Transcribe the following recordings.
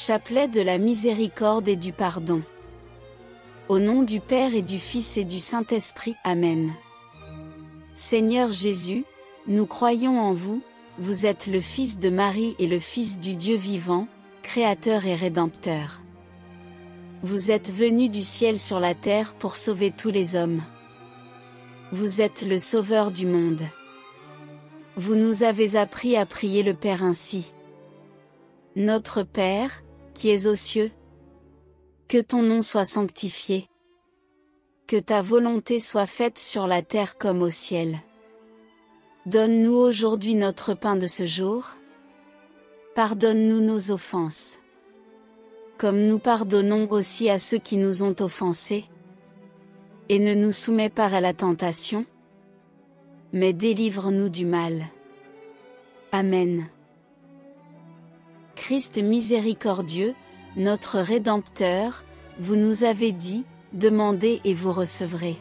Chapelet de la miséricorde et du pardon. Au nom du Père et du Fils et du Saint-Esprit. Amen. Seigneur Jésus, nous croyons en vous, vous êtes le Fils de Marie et le Fils du Dieu vivant, Créateur et Rédempteur. Vous êtes venu du ciel sur la terre pour sauver tous les hommes. Vous êtes le Sauveur du monde. Vous nous avez appris à prier le Père ainsi. Notre Père, qui es aux cieux, que ton nom soit sanctifié. Que ta volonté soit faite sur la terre comme au ciel. Donne-nous aujourd'hui notre pain de ce jour. Pardonne-nous nos offenses. Comme nous pardonnons aussi à ceux qui nous ont offensés. Et ne nous soumets pas à la tentation, mais délivre-nous du mal. Amen. Christ miséricordieux, notre Rédempteur, vous nous avez dit, demandez et vous recevrez.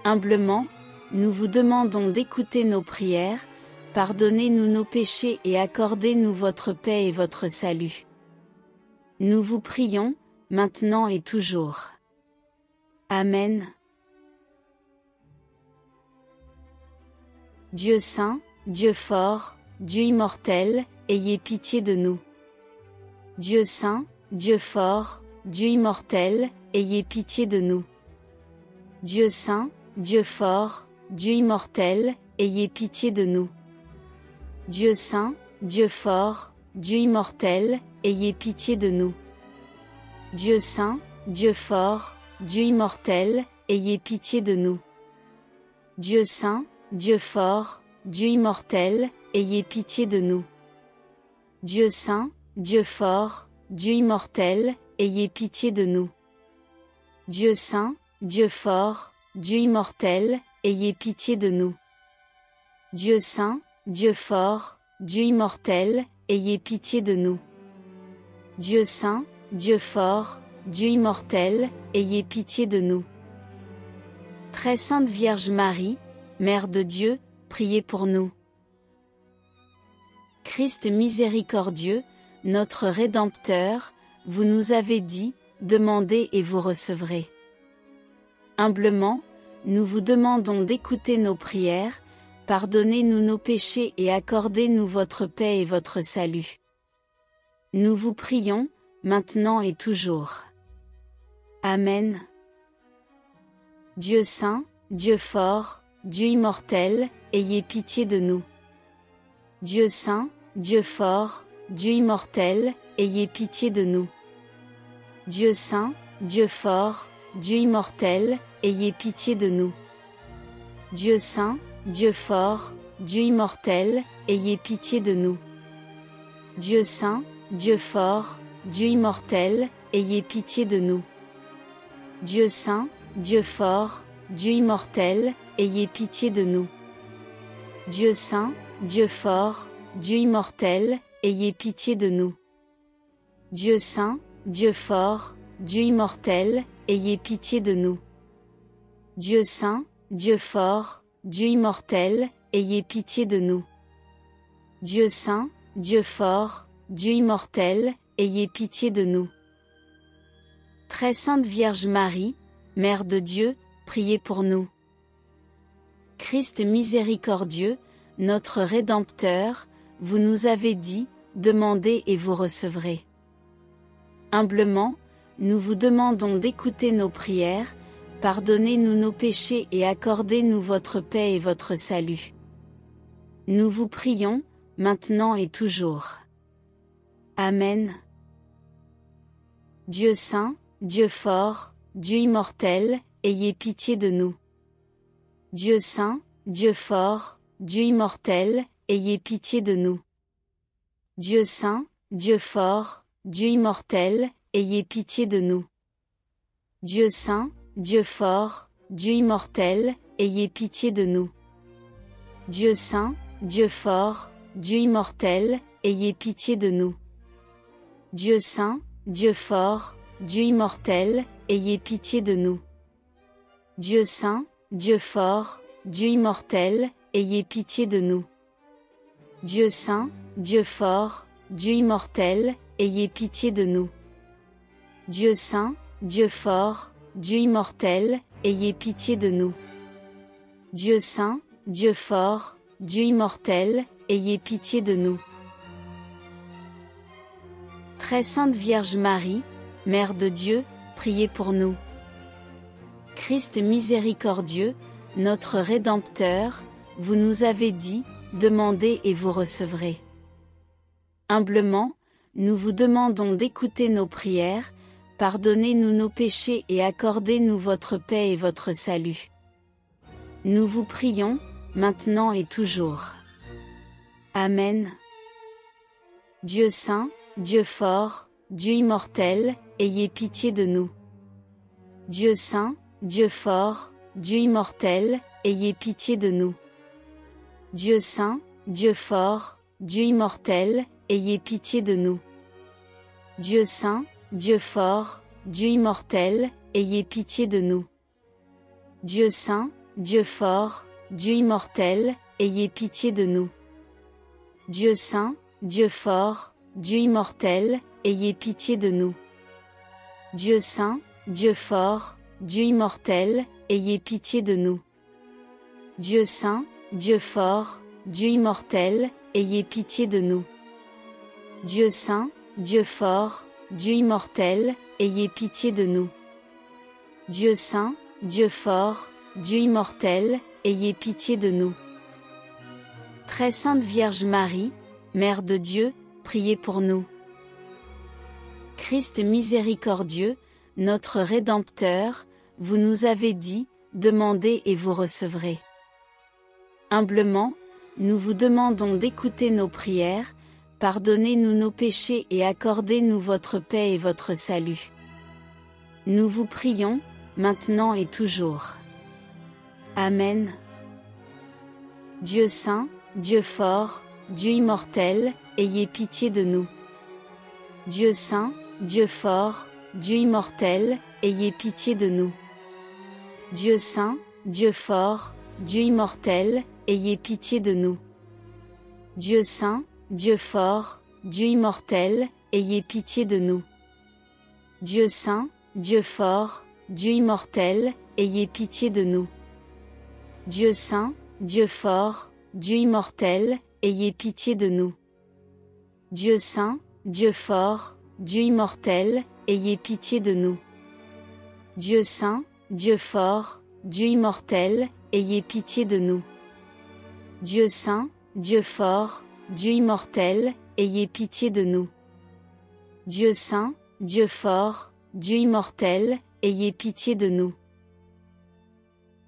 Humblement, nous vous demandons d'écouter nos prières, pardonnez-nous nos péchés et accordez-nous votre paix et votre salut. Nous vous prions, maintenant et toujours. Amen. Dieu saint, Dieu fort, Dieu immortel, ayez pitié de nous. Dieu saint, Dieu fort, Dieu immortel, ayez pitié de nous. Dieu saint, Dieu fort, Dieu immortel, ayez pitié de nous. Dieu saint, Dieu fort, Dieu immortel, ayez pitié de nous. Dieu saint, Dieu fort, Dieu immortel, ayez pitié de nous. Dieu saint, Dieu fort, Dieu immortel, ayez pitié de nous. Dieu saint, Dieu fort, Dieu immortel, ayez pitié de nous. Dieu saint, Dieu fort, Dieu immortel, ayez pitié de nous. Dieu saint, Dieu fort, Dieu immortel, ayez pitié de nous. Dieu saint, Dieu fort, Dieu immortel, ayez pitié de nous. Très sainte Vierge Marie, Mère de Dieu, priez pour nous. Christ miséricordieux, notre Rédempteur, vous nous avez dit, demandez et vous recevrez. Humblement, nous vous demandons d'écouter nos prières, pardonnez-nous nos péchés et accordez-nous votre paix et votre salut. Nous vous prions, maintenant et toujours. Amen. Dieu saint, Dieu fort, Dieu immortel, ayez pitié de nous. Dieu saint, Dieu fort, Dieu immortel, ayez pitié de nous. Dieu saint, Dieu fort, Dieu immortel, ayez pitié de nous. Dieu saint, Dieu fort, Dieu immortel, ayez pitié de nous. Dieu saint, Dieu fort, Dieu immortel, ayez pitié de nous. Dieu saint, Dieu fort, Dieu immortel, ayez pitié de nous. Dieu saint, Dieu fort, Dieu immortel, ayez pitié de nous. Dieu saint, Dieu fort, Dieu immortel, ayez pitié de nous. Dieu saint, Dieu fort, Dieu immortel, ayez pitié de nous. Dieu saint, Dieu fort, Dieu immortel, ayez pitié de nous. Très sainte Vierge Marie, Mère de Dieu, priez pour nous. Christ miséricordieux, notre Rédempteur, vous nous avez dit, demandez et vous recevrez. Humblement, nous vous demandons d'écouter nos prières, pardonnez-nous nos péchés et accordez-nous votre paix et votre salut. Nous vous prions, maintenant et toujours. Amen. Dieu saint, Dieu fort, Dieu immortel, ayez pitié de nous. Dieu saint, Dieu fort, Dieu immortel, ayez pitié de nous. Dieu saint, Dieu fort, Dieu immortel, ayez pitié de nous. Dieu saint, Dieu fort, Dieu immortel, ayez pitié de nous. Dieu saint, Dieu fort, Dieu immortel, ayez pitié de nous. Dieu saint, Dieu fort, Dieu immortel, ayez pitié de nous. Dieu saint, Dieu fort, Dieu immortel, ayez pitié de nous. Dieu saint, Dieu fort, Dieu immortel, ayez pitié de nous. Dieu saint, Dieu fort, Dieu immortel, ayez pitié de nous. Dieu saint, Dieu fort, Dieu immortel, ayez pitié de nous. Très sainte Vierge Marie, Mère de Dieu, priez pour nous. Christ miséricordieux, notre Rédempteur, vous nous avez dit, demandez et vous recevrez. Humblement, nous vous demandons d'écouter nos prières, pardonnez-nous nos péchés et accordez-nous votre paix et votre salut. Nous vous prions, maintenant et toujours. Amen. Dieu saint, Dieu fort, Dieu immortel, ayez pitié de nous. Dieu saint, Dieu fort, Dieu immortel, ayez pitié de nous. Dieu saint, Dieu fort, Dieu immortel, ayez pitié de nous. Dieu saint, Dieu fort, Dieu immortel, ayez pitié de nous. Dieu saint, Dieu fort, Dieu immortel, ayez pitié de nous. Dieu saint, Dieu fort, Dieu immortel, ayez pitié de nous. Dieu saint, Dieu fort, Dieu immortel, ayez pitié de nous. Dieu saint, Dieu fort, Dieu immortel, ayez pitié de nous. Dieu saint, Dieu fort, Dieu immortel, ayez pitié de nous. Dieu saint, Dieu fort, Dieu immortel, ayez pitié de nous. Très sainte Vierge Marie, Mère de Dieu, priez pour nous. Christ miséricordieux, notre Rédempteur, vous nous avez dit, demandez et vous recevrez. Humblement, nous vous demandons d'écouter nos prières, pardonnez-nous nos péchés et accordez-nous votre paix et votre salut. Nous vous prions, maintenant et toujours. Amen. Dieu saint, Dieu fort, Dieu immortel, ayez pitié de nous. Dieu saint, Dieu fort, Dieu immortel, ayez pitié de nous. Dieu saint, Dieu fort, Dieu immortel, ayez pitié de nous. Dieu saint, Dieu fort, Dieu immortel, ayez pitié de nous. Dieu saint, Dieu fort, Dieu immortel, ayez pitié de nous. Dieu saint, Dieu fort, Dieu immortel, ayez pitié de nous. Dieu saint, Dieu fort, Dieu immortel, ayez pitié de nous. Dieu saint, Dieu fort, Dieu immortel, ayez pitié de nous. Dieu saint, Dieu fort, Dieu immortel, ayez pitié de nous. Dieu saint, Dieu fort, Dieu immortel, ayez pitié de nous.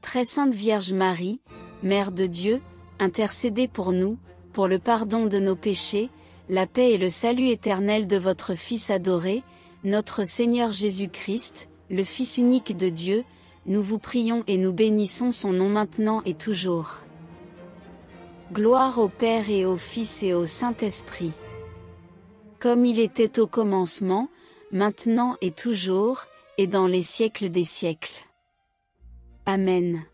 Très sainte Vierge Marie, Mère de Dieu, intercédez pour nous, pour le pardon de nos péchés, la paix et le salut éternel de votre Fils adoré, notre Seigneur Jésus-Christ, le Fils unique de Dieu, nous vous prions et nous bénissons son nom maintenant et toujours. Gloire au Père et au Fils et au Saint-Esprit. Comme il était au commencement, maintenant et toujours, et dans les siècles des siècles. Amen.